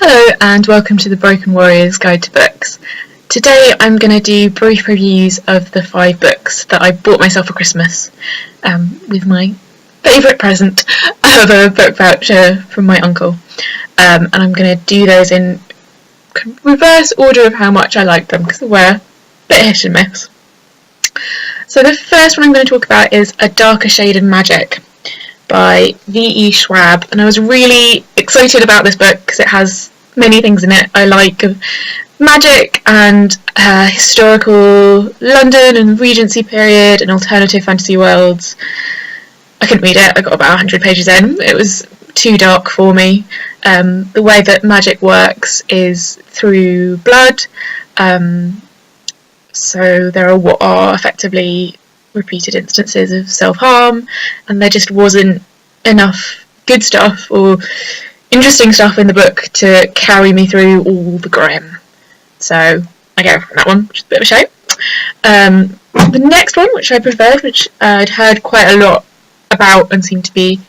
Hello and welcome to the Broken Warriors Guide to Books. Today I'm going to do brief reviews of the 5 books that I bought myself for Christmas with my favourite present of a book voucher from my uncle. And I'm going to do those in reverse order of how much I like them because they were a bit hit and miss. So the first one I'm going to talk about is A Darker Shade of Magic by V.E. Schwab, and I was really excited about this book because it has many things in it I like of magic and historical London and Regency period and alternative fantasy worlds. I couldn't read it, I got about 100 pages in, it was too dark for me. The way that magic works is through blood, so there are what are effectively repeated instances of self-harm, and there just wasn't enough good stuff or interesting stuff in the book to carry me through all the grim. So I go for that one, which is a bit of a shame. The next one, which I preferred, which I'd heard quite a lot about and seemed to be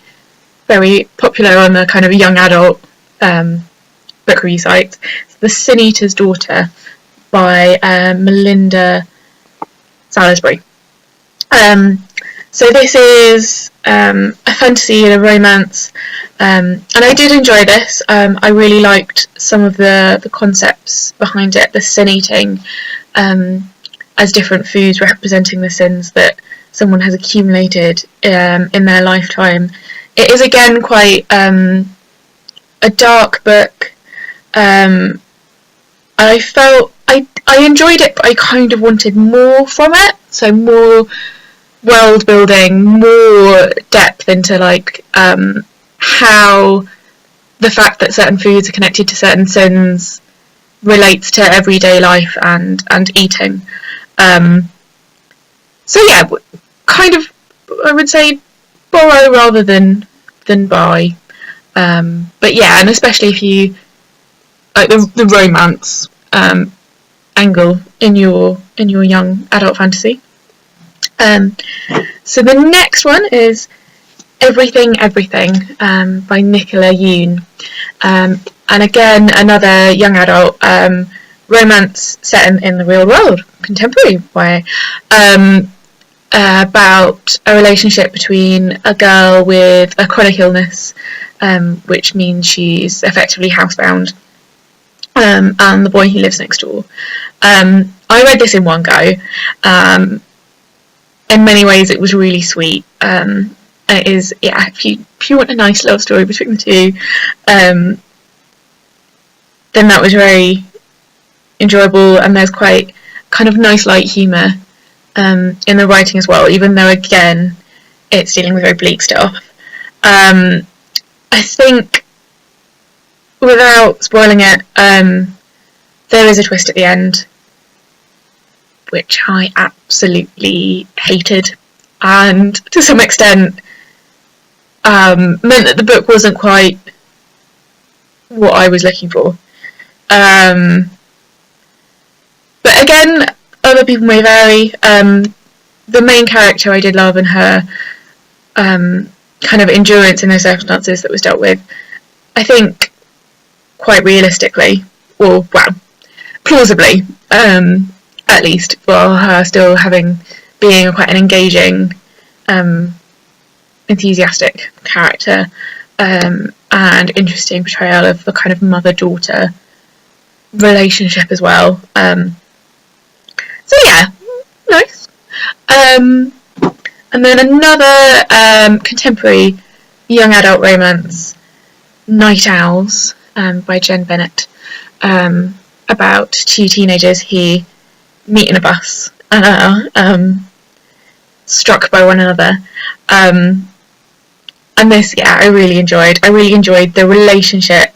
very popular on the kind of young adult book review sites, is The Sin Eater's Daughter by Melinda Salisbury. So this is a fantasy and a romance, and I did enjoy this. I really liked some of the concepts behind it, the sin eating as different foods representing the sins that someone has accumulated in their lifetime. It is again quite a dark book. I felt I enjoyed it, but I kind of wanted more from it, so more world building, more depth into like how the fact that certain foods are connected to certain sins relates to everyday life and eating. So yeah, kind of I would say borrow rather than buy. But yeah, and especially if you like the romance angle in your young adult fantasy. So the next one is Everything Everything by Nicola Yoon, and again another young adult romance set in the real world, contemporary way, about a relationship between a girl with a chronic illness, which means she's effectively housebound, and the boy who lives next door. I read this in one go. In many ways it was really sweet. It is, yeah, if you want a nice love story between the two, then that was very enjoyable, and there's quite kind of nice light humour in the writing as well, even though again it's dealing with very bleak stuff. I think, without spoiling it, there is a twist at the end which I absolutely hated, and to some extent meant that the book wasn't quite what I was looking for. But again, other people may vary. The main character I did love, and her kind of endurance in those circumstances that was dealt with, I think quite realistically, or well, plausibly, at least, for her still being quite an engaging, enthusiastic character, and interesting portrayal of the kind of mother-daughter relationship as well. So yeah, nice. And then another contemporary young adult romance, Night Owls, by Jen Bennett, about 2 teenagers who meet in a bus and are struck by one another. And this, yeah, I really enjoyed the relationship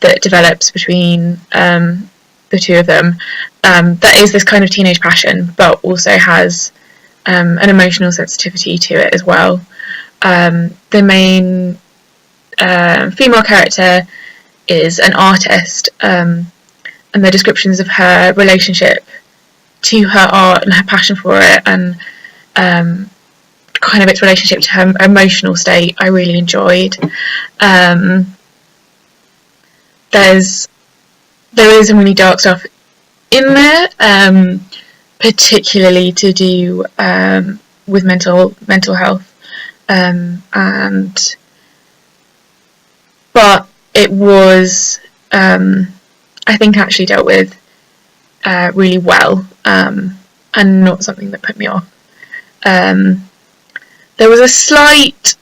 that develops between the two of them. That is this kind of teenage passion, but also has an emotional sensitivity to it as well. The main female character is an artist, and the descriptions of her relationship to her art and her passion for it, and kind of its relationship to her emotional state, I really enjoyed. there is some really dark stuff in there, particularly to do with mental health, but it was, I think, actually dealt with really well, and not something that put me off. There was a slight,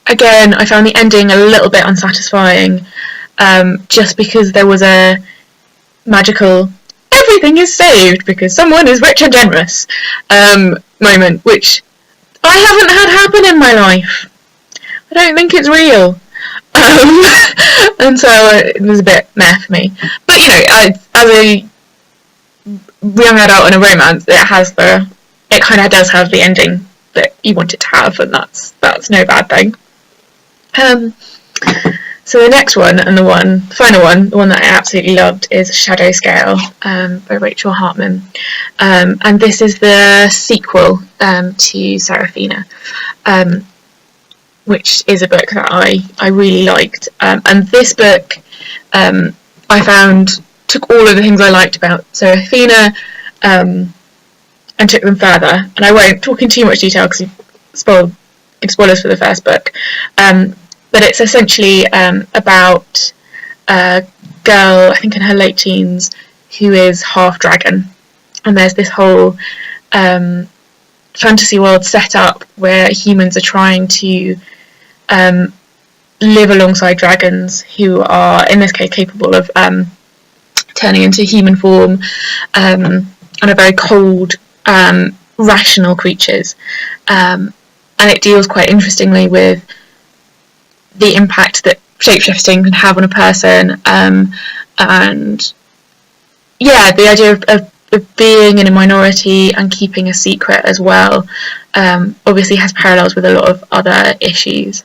again, I found the ending a little bit unsatisfying, just because there was a magical everything is saved because someone is rich and generous moment, which I haven't had happen in my life. I don't think it's real. And so it was a bit meh for me. But, you know, as a young adult in a romance, it kind of does have the ending that you want it to have, and that's no bad thing. So the next one, and the final one, the one that I absolutely loved, is Shadow Scale by Rachel Hartman. And this is the sequel to Seraphina, which is a book that I really liked. And this book, I found, took all of the things I liked about Seraphina and took them further. And I won't talk in too much detail because it's spoilers for the first book. But it's essentially about a girl, I think in her late teens, who is half dragon. And there's this whole fantasy world set up where humans are trying to live alongside dragons who are, in this case, capable of turning into human form and are very cold, rational creatures. And it deals quite interestingly with the impact that shapeshifting can have on a person, and yeah, the idea of being in a minority and keeping a secret as well, obviously has parallels with a lot of other issues.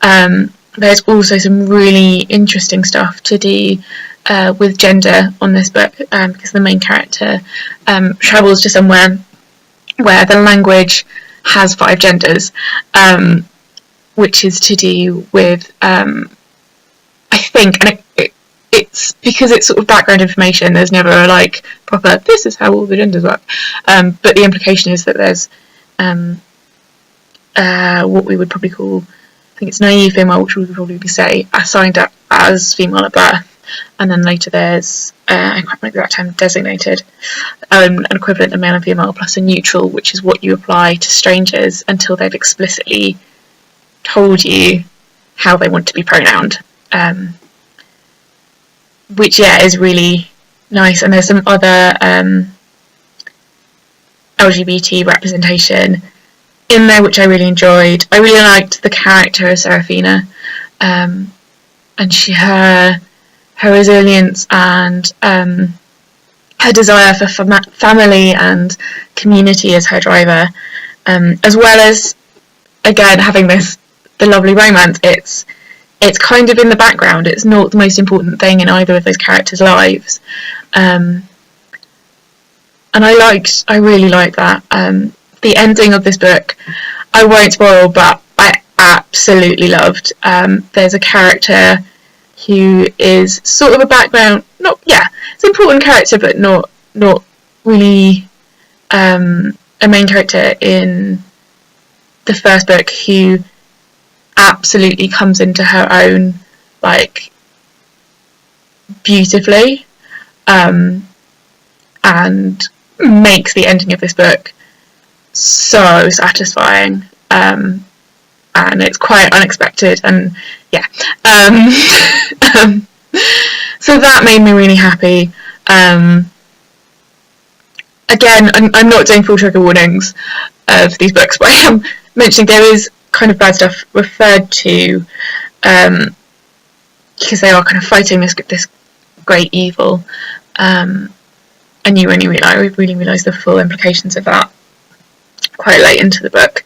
There's also some really interesting stuff to do with gender on this book, because the main character travels to somewhere where the language has 5 genders, which is to do with, I think, and it's because it's sort of background information, there's never a like proper, this is how all the genders work, but the implication is that there's what we would probably call, I think it's naive female, which we would probably say assigned up as female at birth, and then later there's, I can't remember that term, designated, an equivalent of male and female, plus a neutral, which is what you apply to strangers until they've explicitly told you how they want to be pronounced, which is really nice. And there's some other LGBT representation in there which I really enjoyed. I really liked the character of Seraphina, and her resilience and her desire for family and community as her driver, as well as, again, having the lovely romance. It's kind of in the background. It's not the most important thing in either of those characters' lives, and I really liked that. The ending of this book, I won't spoil, but I absolutely loved. There's a character who is sort of a background, it's an important character, but not really a main character in the first book, who absolutely comes into her own, like, beautifully, and makes the ending of this book so satisfying, and it's quite unexpected, and so that made me really happy. Again, I'm not doing full trigger warnings of these books, but I am mentioning there is kind of bad stuff referred to, because they are kind of fighting this great evil, and you only really realise the full implications of that quite late into the book,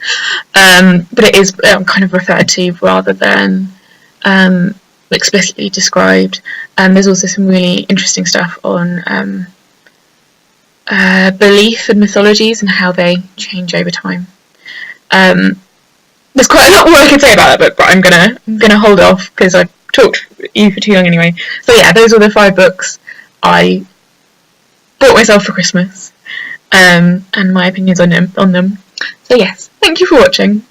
but it is kind of referred to rather than explicitly described. There's also some really interesting stuff on belief and mythologies and how they change over time. There's quite a lot more I could say about that book, but I'm gonna hold off because I've talked you for too long anyway. So yeah, those were the 5 books I bought myself for Christmas, and my opinions on them. So yes, thank you for watching.